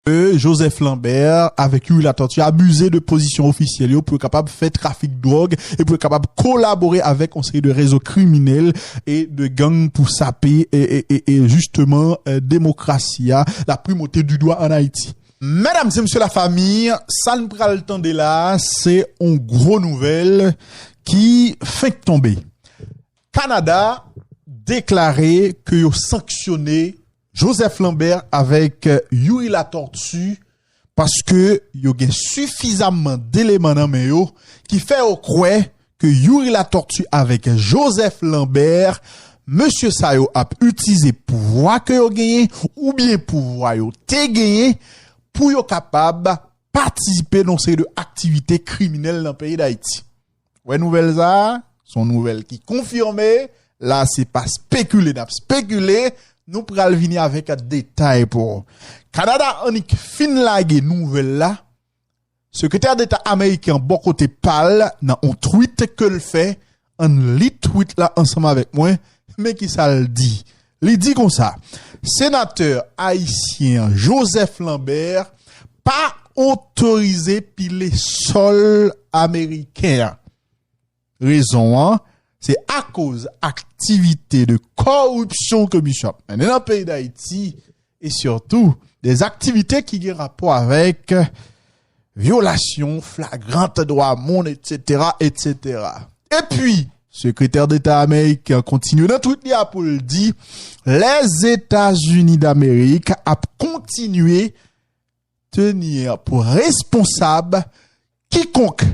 Joseph Lambert, avec lui, la tortue, abusé de position officielle, pour être capable de faire trafic de drogue, et pour être capable de collaborer avec un série de réseaux criminels et de gangs pour saper, et justement, démocratie, la primauté du droit en Haïti. Mesdames et messieurs la famille, ça ne prend le temps de là, c'est une grosse nouvelle qui fait tomber. Canada déclaré que yo sanctionné Joseph Lambert avec Yuri la tortue parce que yo gen suffisamment d'éléments dans main yo qui fait au croire que Yuri la tortue avec Joseph Lambert monsieur Sayo a utilisé pouvoir que yo gagné ou bien pouvoir yo te gagné pour yo capable participer dans ces deux activités criminelles dans le pays d'Haïti. Ouais, nouvelle ça, son nouvelle qui confirmée, là c'est pas spéculer, nous pral venir avec un détail pour Canada Anik Finlage nouvelle là. Secrétaire d'État américain bon côté parle dans un tweet que le fait, un lit tweet là ensemble avec moi, mais qui ça le dit. Il dit comme ça. Sénateur haïtien Joseph Lambert pas autorisé piler sol américain. Raison, hein, c'est à cause activité de corruption commission dans le pays d'Haïti et surtout des activités qui ont rapport avec violation flagrante de droits monde, etc., etc. Et puis, secrétaire d'État américain continue dans tout le pour le dire, les États-Unis d'Amérique a continué tenir pour responsable quiconque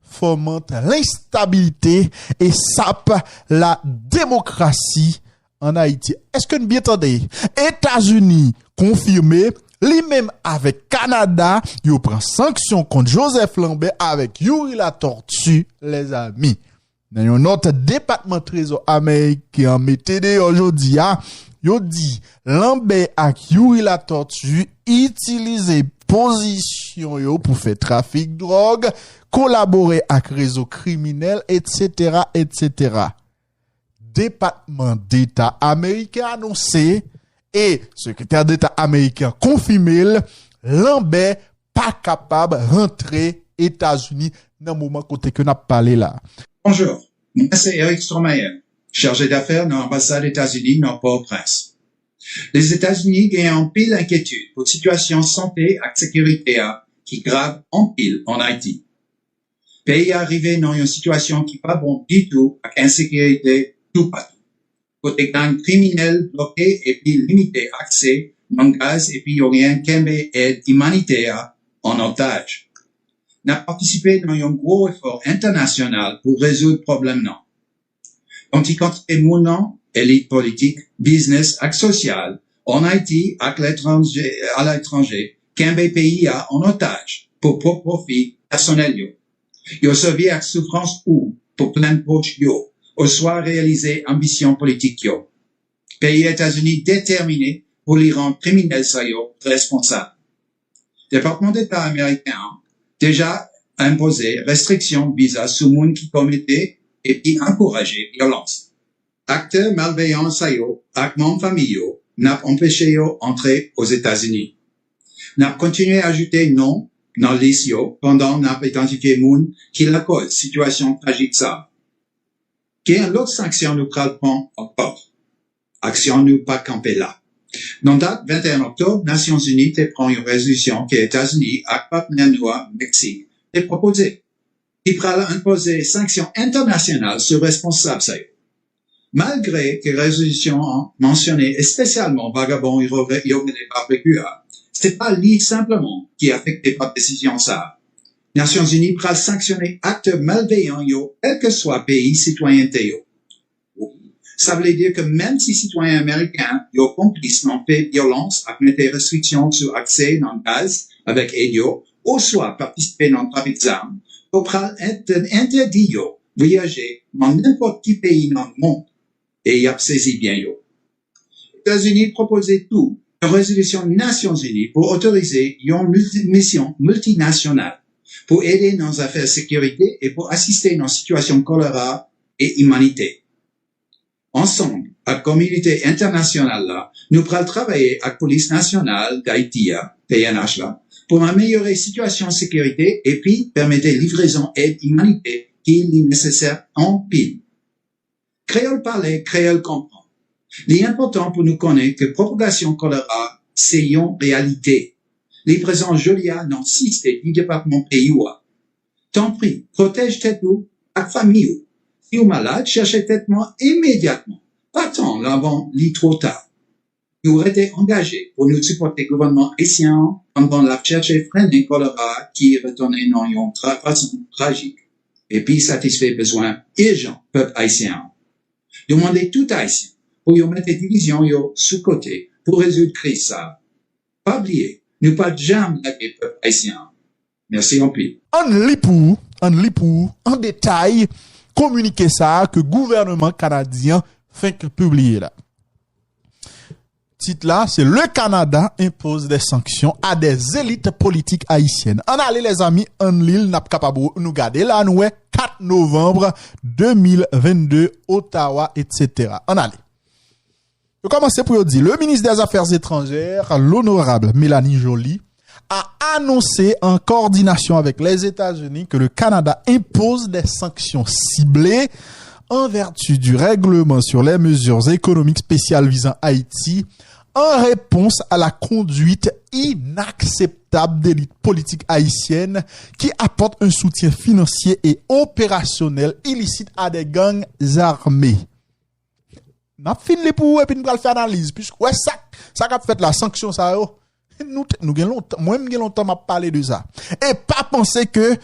fomente l'instabilité et sape la démocratie en Haïti. Est-ce que nous bien entendez? États-Unis confirmé, lui-même avec Canada, il prend sanction contre Joseph Lambert avec Yuri la tortue, les amis. Dans notre département trésor américain, mettez aujourd'hui, yo dit Lambert avec Yuri la tortue utiliser position yo pour faire trafic de drogue, collaborer avec réseau criminel, etc., etc. Département d'État américain annoncé et secrétaire d'État américain confirmé, Lambert pas capable de rentrer États-Unis dans le moment côté que n'a parlé là. Bonjour, moi c'est Eric Stromayer, chargé d'affaires dans l'ambassade des États-Unis dans Port-au-Prince. Les États-Unis gagnent en pile inquiétude pour situation santé et sécurité qui grave en pile en Haïti. Pays arrivé dans une situation qui pas bon du tout avec insécurité tout partout. Côté gang criminel bloqué et puis limité accès non gaz et puis rien qu'un aide humanitaire en otage. N'a participé dans un gros effort international pour résoudre le problème non. Quantité mounant, élite politique, business et social, en Haïti à l'étranger, qu'un pays a en otage pour profit personnel yo. Yo servi avec souffrance ou pour plein proche yo, ou soit réaliser ambition politique yo. Pays États-Unis déterminés pour les rendre criminels ça yo, responsables. Département d'État américain déjà imposé restrictions visa sous monde qui commettait et puis encourager violence. Acteurs malveillants ça yo, avec mon famille yo, n'a empêché yo entrer aux États-Unis. N'a continué à ajouter non dans liste yo pendant n'a identifié moun qui la cause situation tragique ça. Quelle autre sanction nous prend encore? Action nous pas camper là. Dans date 21 octobre, Nations Unies te prend une résolution que les États-Unis avec partenaire droit Mexique te proposé. Qui pral imposer sanctions internationales sur responsables ça. Malgré que résolution mentionnée spécialement vagabond et barbecue, c'est pas lui simplement qui affecté par décision ça. Nations Unies pral sanctionner acteurs malveillants yo, quel que soit pays citoyenneté yo. Ça veut dire que même si citoyens américains yo complices n'ont fait violence avec des restrictions sur accès dans le gaz avec Edio, ou soit participer dans le trafic d'armes, pour pral interdit yo voyager dans n'importe quel pays dans le monde. Et y a saisi bien yo. Les États-Unis proposaient tout, une résolution des Nations Unies pour autoriser une mission multinationale pour aider dans les affaires de sécurité et pour assister dans situations choléra et humanité. Ensemble, la communauté internationale là, Nous pourrons travailler avec la police nationale d'Haïti, PNH là, pour améliorer la situation de sécurité et puis permettre livraison aide humanitaire qui est nécessaire en pile. Créole parler, créole comprend. Il est important pour nous connaître que propagation choléra, c'est une réalité. Les présents Jolia dans 6 du département Pays-Ouah. Tant pis, protège tête-vous, à famille. Si vous êtes malade, cherchez traitement immédiatement. Pas tant avant, li trop tard. Nous avons été engagés pour nous supporter le gouvernement haïtien pendant la recherche et freiner choléra qui est retourné dans une façon tragique. Et puis satisfait besoin urgent peuple haïtien. Demandez tout haïtien pour y mettre des divisions sous côté pour résoudre crise ça. Pas oublier, nous pas jamais lâcher peuple haïtien. Merci en pile. On lit pour, en détail, communiquer ça que gouvernement canadien fait que publier là. Titre là, c'est le Canada impose des sanctions à des élites politiques haïtiennes. On allez les amis, on l'île n'a pas capable nous garder là, nous 4 novembre 2022, Ottawa, etc. On allez. Je commence pour dire, le ministre des Affaires étrangères, l'honorable Mélanie Joly, a annoncé en coordination avec les États-Unis que le Canada impose des sanctions ciblées en vertu du règlement sur les mesures économiques spéciales visant Haïti en réponse à la conduite inacceptable d'élites politiques haïtiennes qui apportent un soutien financier et opérationnel illicite à des gangs armés. N'a fini pour et puis nous allons faire analyse puisque ouais ça qu'a fait la sanction ça nous gagnons longtemps moi même longtemps m'a parlé de ça et pas penser que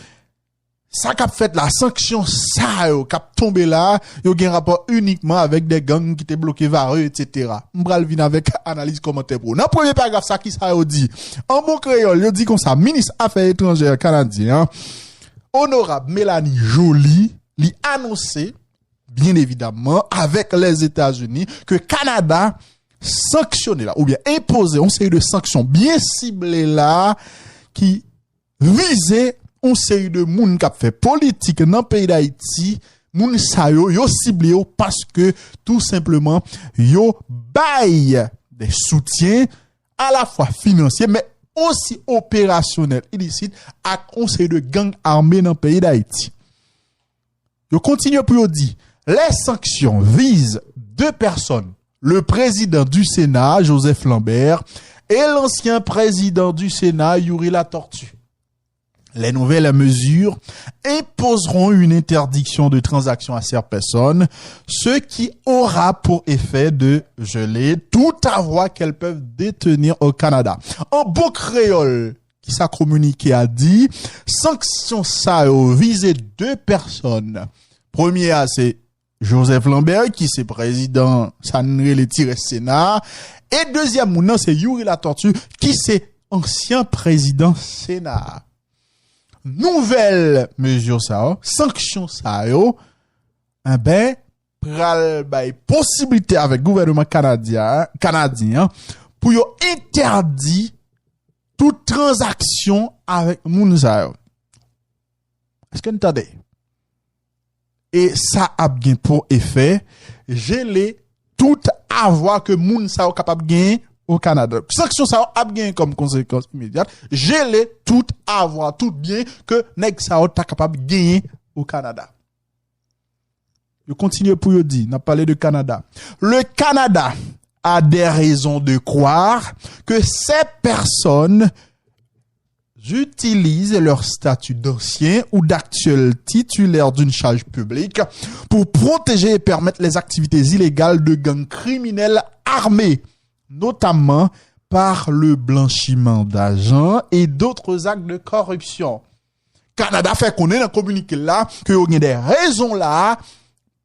ça qu'a fait la sanction ça qu'a tombé là yo gen rapport uniquement avec des gangs qui étaient bloqués vareux etc. M'bral vinn avec analyse commentaire pour dans premier paragraphe ça qui ça dit en bon créole yo dit comme ça ministre affaires étrangères canadien honorable Mélanie Joly li annoncé bien évidemment avec les États-Unis que Canada sanctionné là ou bien imposé une série de sanctions bien ciblées là qui visaient une série de moun qui a fait politique dans le pays d'Haïti, moun sa yo ciblé parce que tout simplement yo bail des soutiens à la fois financiers mais aussi opérationnels illicites à une série de gangs armés dans le pays d'Haïti. Yo continue pour dire les sanctions visent 2 personnes, le président du Sénat Joseph Lambert et l'ancien président du Sénat Yuri Latortue. Les nouvelles mesures imposeront une interdiction de transaction à ces personnes, ce qui aura pour effet de geler tout avoir qu'elles peuvent détenir au Canada. En beau créole, qui s'a communiqué a dit, sanctions ça visé 2 personnes. Premier, c'est Joseph Lambert, qui c'est président, Sanré le Sénat. Et deuxième, c'est Yuri Latortue, qui c'est ancien président Sénat. Nouvelle mesure ça, sanction ça pral bay possibilité avec gouvernement canadien pour yo interdit toute transaction avec moun sa yo. Est-ce que vous entendez? Et ça a bien pour effet geler tout avoir que moun sa yo capable gagner au Canada. Sanction ça a bien comme conséquence immédiate, geler tout avoir tout bien que nèg ça ta capable gagner au Canada. Je continue pour dire, n'a parlé de Canada. Le Canada a des raisons de croire que ces personnes utilisent leur statut d'ancien ou d'actuel titulaire d'une charge publique pour protéger et permettre les activités illégales de gangs criminels armés, notamment par le blanchiment d'argent et d'autres actes de corruption. Canada fait qu'on est dans le communiqué là, que y a des raisons là,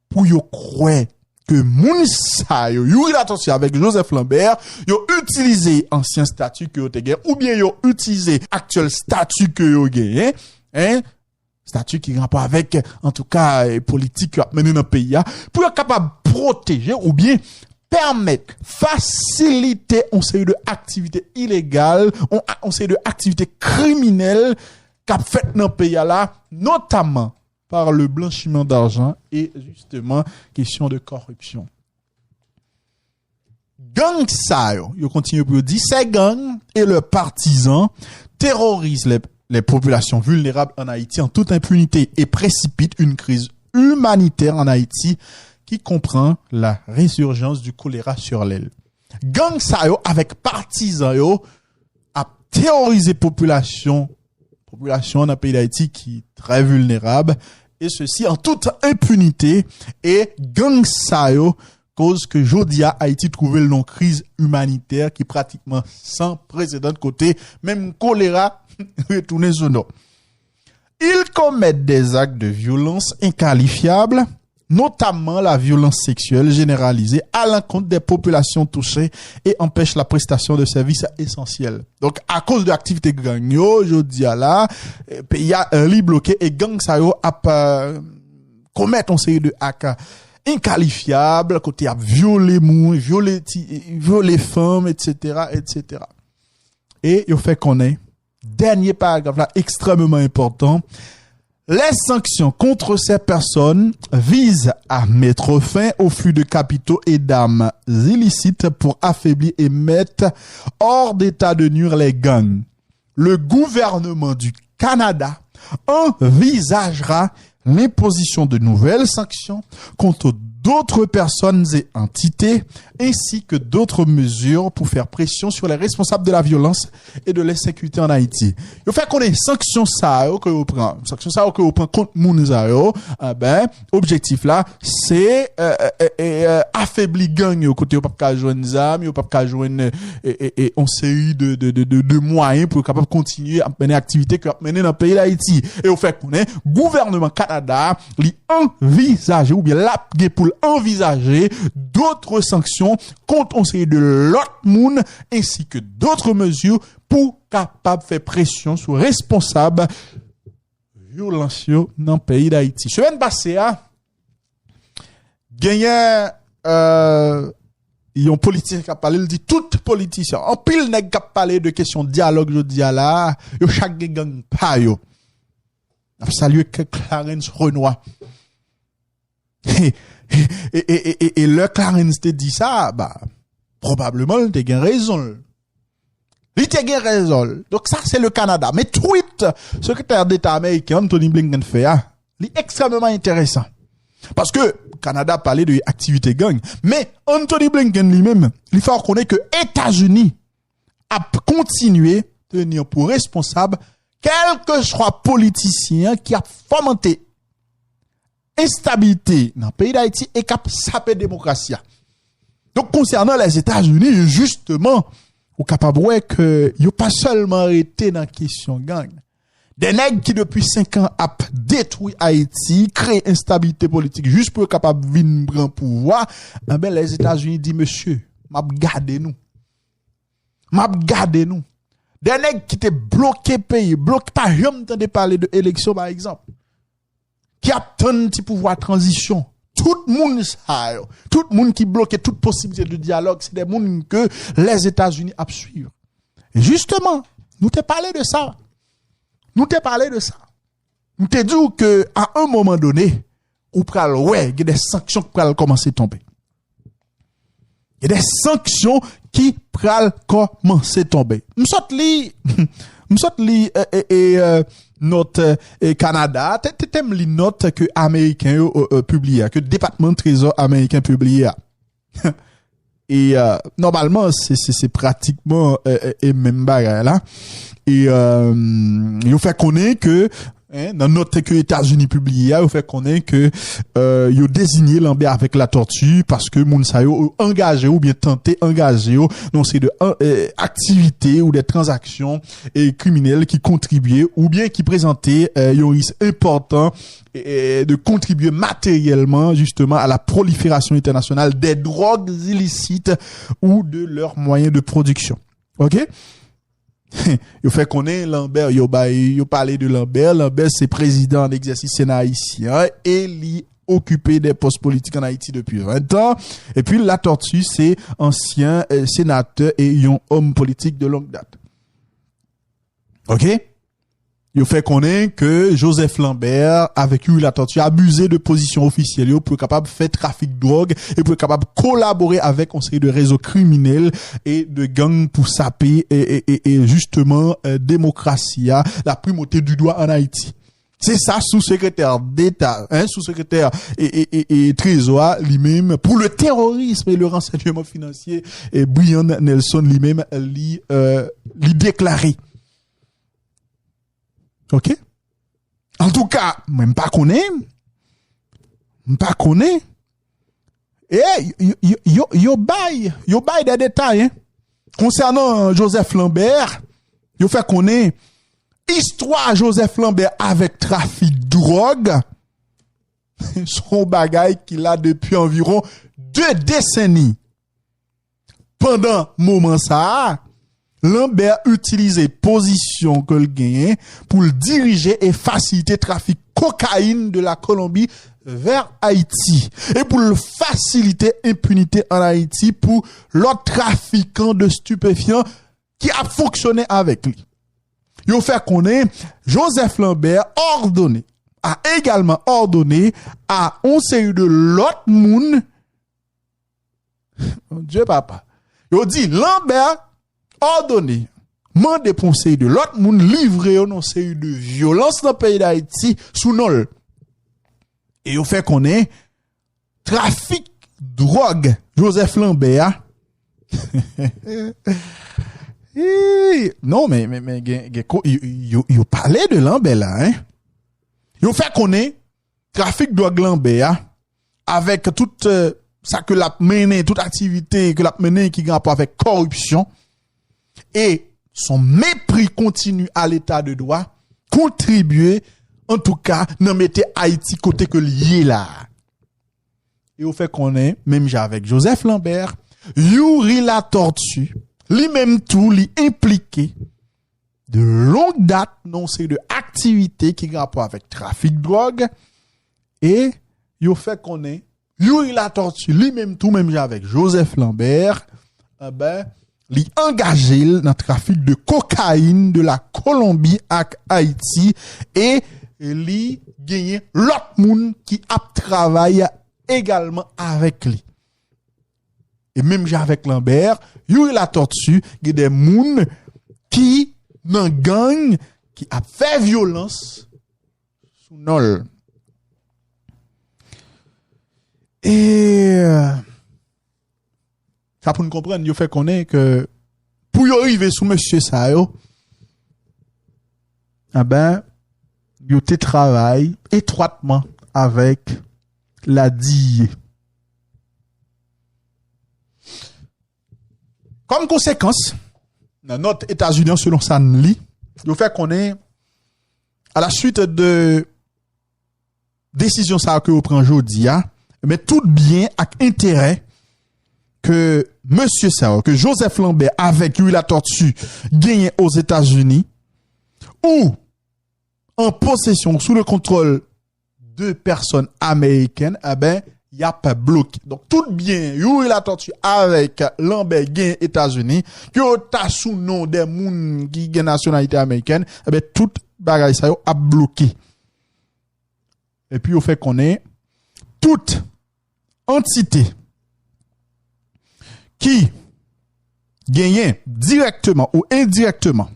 pour y croire que moun sa yo Latortue avec Joseph Lambert, yo utilisé ancien statut que yo te gen, ou bien yo utilisé actuel statut que yo gen, statut qui rapport avec, en tout cas, politique qui a mené dans le pays, pour être capable de protéger, ou bien permettre, faciliter une série de activités illégales, une série de activités criminelles qu'a fait dans le pays là, notamment par le blanchiment d'argent et justement question de corruption. gang ça yo continue pour dire ces gangs et leurs partisans terrorisent les populations vulnérables en Haïti en toute impunité et précipitent une crise humanitaire en Haïti qui comprend la résurgence du choléra sur l'aile. Gang ça yo avec partisans yo a terrorisé population dans le pays d'Haïti qui est très vulnérable et ceci en toute impunité et gang ça yo cause que Jodia Haïti trouvé le nom crise humanitaire qui est pratiquement sans précédent de côté même choléra retourné son nom. Ils commettent des actes de violence inqualifiables, notamment la violence sexuelle généralisée à l'encontre des populations touchées et empêchent la prestation de services essentiels. Donc, à cause de l'activité gang yo, Jodia là, pays a li bloqué et gang sa yo a commettre une série de actes inqualifiables, côté a violer moun, violer femmes, etc., etc. Et yo fait connaître dernier paragraphe là extrêmement important. Les sanctions contre ces personnes visent à mettre fin au flux de capitaux et d'armes illicites pour affaiblir et mettre hors d'état de nuire les gangs. Le gouvernement du Canada envisagera l'imposition de nouvelles sanctions contre d'autres personnes et entités, ainsi que d'autres mesures pour faire pression sur les responsables de la violence et de l'insécurité en Haïti. Il faut qu'on ait sanctions ça que vous prend, sanctions ça que vous prend contre moun objectif là, c'est affaiblir gang au côté pas ka joindre zam, yo pas ka joindre et on série de moyens pour capable continuer à mener activité que mener dans le pays d'Haïti. Et au fait qu'on ait gouvernement Canada li envisager ou bien la pour envisager d'autres sanctions contre on série de l'autre monde ainsi que d'autres mesures pour capable faire pression sur responsables violentieux dans le pays d'Haïti. Semaine passée gagné yon politicien qui a parlé, il dit tout politicien en pile nèg qui a parlé de question dialogue jodi là, yo chaque gang pa yo. Saluer Clarence Renoir. Et le Clarence te dit ça, probablement, il te gain raison. Il te gain raison. Donc ça, c'est le Canada. Mais tweet, secrétaire d'État américain, Anthony Blinken fait, il est extrêmement intéressant. Parce que Canada parlait de activité gang. Mais Anthony Blinken lui-même, il faut reconnaître que États-Unis a continué de tenir pour responsable quel que soit politicien qui a fomenté instabilité dans le pays d'Haïti et qui a sapé démocratie. Donc, concernant les États-Unis, justement, ou capable ouais que yo pas seulement arrêté dans la question gang. Des nègres qui depuis 5 ans a détruit Haïti, créé instabilité politique juste pour capable venir prendre pouvoir, les États-Unis disent monsieur, m'a gardé nous. Des nègres qui étaient bloqué pays, bloqué pas jamais entendu parler de élection par exemple. Qui a un petit pouvoir de transition. Tout le monde qui bloque toute possibilité de dialogue, c'est des gens que les États-Unis suivent. Et justement, nous t'ai parlé de ça. Nous t'ai dit que, à un moment donné, il y a des sanctions qui vont commencer à tomber. Il y a des sanctions qui vont commencer à tomber. Note Canada, t'aimes les notes que américains publient, que le département de trésor américain publie. Et normalement c'est pratiquement même bagarre là. Et il fait connaître que dans notre que États-Unis publié, il fait connaître que yo désigné Lambert avec la tortue parce que moun sa yo engagé ou bien tenté engagé dans ces de activités ou des transactions criminelles qui contribuaient ou bien qui présentaient un risque important de contribuer matériellement justement à la prolifération internationale des drogues illicites ou de leurs moyens de production. OK? Yo fait connaître Lambert, yo parlé de Lambert c'est président en exercice Sénat haïtien et il occupé des postes politiques en Haïti depuis 20 ans et puis la tortue c'est ancien sénateur et un homme politique de longue date. OK? Il fait connaître que Joseph Lambert, avec lui, la tortue, abusé de position officielle pour être capable de faire trafic de drogue et pour être capable de collaborer avec un série de réseaux criminels et de gangs pour saper et justement, démocratie, la primauté du droit en Haïti. C'est ça, sous-secrétaire d'État, sous-secrétaire et trésor, lui-même, pour le terrorisme et le renseignement financier, et Brian Nelson, lui-même, lui déclaré. OK? En tout cas, même pas connaît. Et yo bail des détails, hein. Concernant Joseph Lambert, yo fait connaître histoire Joseph Lambert avec trafic de drogue. Son bagage qu'il a depuis environ 2 décennies. Pendant moment ça, Lambert utilisait position que le gagne pour le diriger et faciliter le trafic cocaïne de la Colombie vers Haïti et pour le faciliter impunité en Haïti pour l'autre trafiquant de stupéfiants qui a fonctionné avec lui. Il fait connaître Joseph Lambert a également ordonné à un série de l'autre monde. Mon Dieu papa. Il dit Lambert ordonné, mandé pour série de l'autre monde livré une série de violence dans le pays d'Haïti sous nol. Et il fait connaître trafic drogue Joseph Lambert. Non, mais, il parlait de Lambert là, hein. Il fait connaître trafic de drogue Lambert avec toute, ça que l'a mené, toute activité que l'a mené qui a rapport avec corruption et son mépris continu à l'état de droit contribuer, en tout cas, dans mettre Haïti côté que lié là. Et au fait connaître, même avec Joseph Lambert, Yuri la tortue, lui-même tout, lui impliqué de longue date dans ces deux activités qui ont rapport avec trafic de drogue et il fait connaître Yuri la tortue, lui-même tout, même avec Joseph Lambert, lui engagé dans le trafic de cocaïne de la Colombie à Haïti et lui gagné l'autre monde qui a travaillé également avec lui. Et même avec Lambert, Yuri la tortue, il y a des moun qui nan gang qui a fait violence sous nol. Et ça pour nous comprendre, il fait connaître que pour y arriver sous monsieur ça yo, yo te travaille étroitement avec la DIE. Comme conséquence, dans notre États-Unis, selon Sanli, il fait qu'on est, à la suite de décision ça que vous prenez aujourd'hui, mais tout bien avec intérêt que monsieur ça, que Joseph Lambert avec lui la tortue gagne aux États-Unis, ou en possession sous le contrôle de personnes américaines, y a pas bloqué. Donc, tout bien, Yuri la tortue avec Lambert gain États-Unis, que ta sous nom des moun qui gain nationalité américaine, tout bagay ça a bloqué. Et puis, au fait qu'on est toute entité qui gagne directement ou indirectement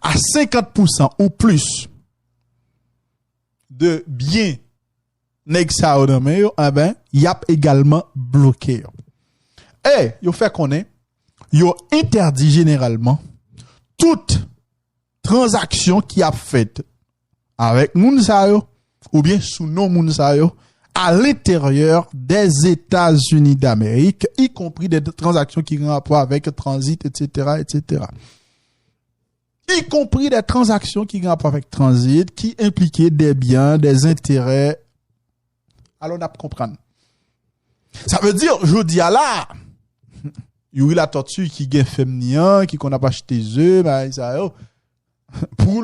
à 50% ou plus de biens nèg sa dans mais y a également bloqué. Et yo fait connaître yo interdit généralement toute transaction qui a faite avec moun sa yo ou bien sous nom moun sa yo à l'intérieur des États-Unis d'Amérique, y compris des transactions qui ont rapport avec transit, etc., etc. Y compris des transactions qui ont rapport avec transit, qui impliquaient des biens, des intérêts. Alors, on a comprendre. Ça veut dire, je dis à là, il y a la tortue qui gagne féminin, qui qu'on a pas acheté œufs, ça, pour,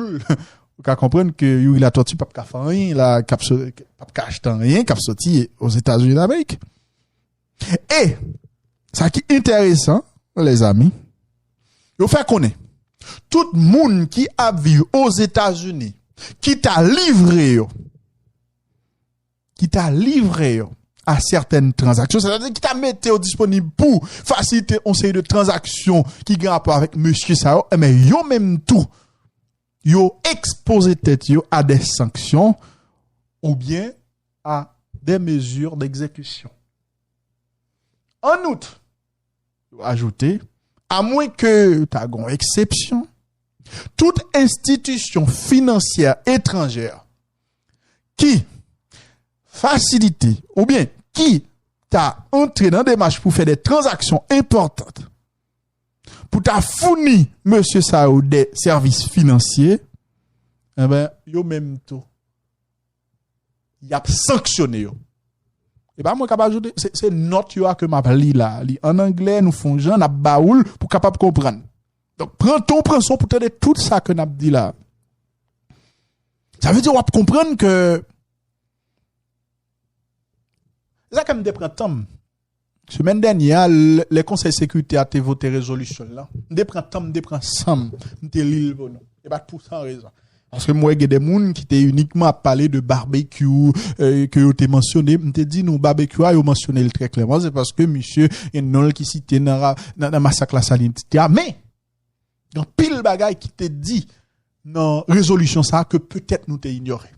vous comprendre que il y a la tortue pas qu'à faire rien, la pas qu'à acheter rien, qu'à sortir aux États-Unis d'Amérique. Et, ça qui est intéressant, les amis, il faut faire connaître tout le monde qui a vécu aux États-Unis qui t'a livré à certaines transactions, c'est-à-dire qui t'a mis disponible pour faciliter une série de transactions qui ont rapport avec monsieur ça, mais yo même tout, yo exposé tête yo à des sanctions ou bien à des mesures d'exécution. En outre, ajouter, à moins que tu aies une exception, toute institution financière étrangère qui facilite ou bien qui t'a entré dans des marches pour faire des transactions importantes, pour t'a fourni monsieur Sao des services financiers, eh ben, yo même tout. Y a sanctionné yo. Et ben moi capable ajouter c'est note yo que m'a li là, li en anglais nous font Jean n'a baoul pour capable comprendre. Donc prends son pour t'aider tout ça que n'a dit là. Ça veut dire on va comprendre que ça comme des printemps. Semaine dernière, les conseils de sécurité a été voté résolution là. Des printemps, des sam, des l'île bon. Et pas tout sans raison. Parce que moi, il y a des gens qui étaient uniquement à parler de barbecue, que vous avez mentionné. Je t'ai dit, nous, barbecue, vous avez mentionné très clairement. C'est parce que monsieur, Enol qui citait dans le massacre la Salinité. Mais, il y a pile bagaille qui te dit, dans résolution ça, que peut-être nous t'ai ignoré.